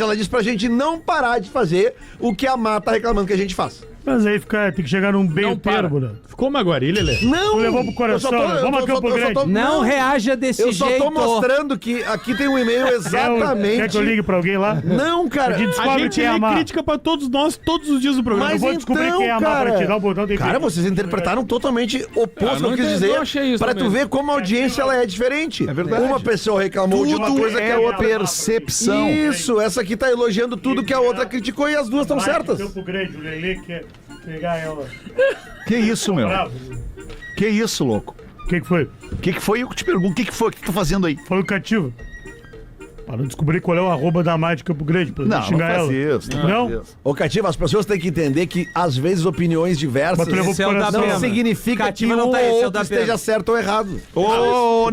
Ela diz pra gente não parar de fazer o que a Má tá reclamando que a gente faz. Mas aí tem que chegar num meio Não para. termo, né? Ficou Maguari, Lelê. Não! Levou pro coração, Eu só tô- né? Vamos eu a só- Campo eu só tô- Grande. Não reaja desse Eu só jeito. tô mostrando que aqui tem um e-mail Quer exatamente. que eu ligue pra alguém lá? Não, cara. A gente A descobre gente quem é a lê Má. crítica pra todos nós, todos os dias do programa. Mas Eu vou descobrir então, quem é a Má cara, pra tirar o botão. Tem que- Cara, vocês interpretaram totalmente oposto Ah, ao não que eu quis entendi, dizer. eu achei isso Pra tu também. ver como a audiência ela é diferente. É verdade. Uma pessoa reclamou de uma coisa que a outra. percepção. Isso, essa aqui tá elogiando tudo que a outra criticou e as duas estão Vai, certas. Campo Grande, o Lelê quer pegar ela. Que isso, meu? Bravo. Que isso, louco? O que foi? O que foi? Eu te pergunto, o que foi? O que tu tá fazendo aí? Falou cativa. Para não descobrir qual é o arroba da Má de Campo Grande, pra Não, xingar não faz ela. isso. Não? faz isso. Ô, Cativa, as pessoas têm que entender que às vezes opiniões diversas Mas tu levou Esse é pro o da coração. não Pena. significa que Cativa um não tá, esse é o ou outro da esteja Pena. certo ou errado. Ô,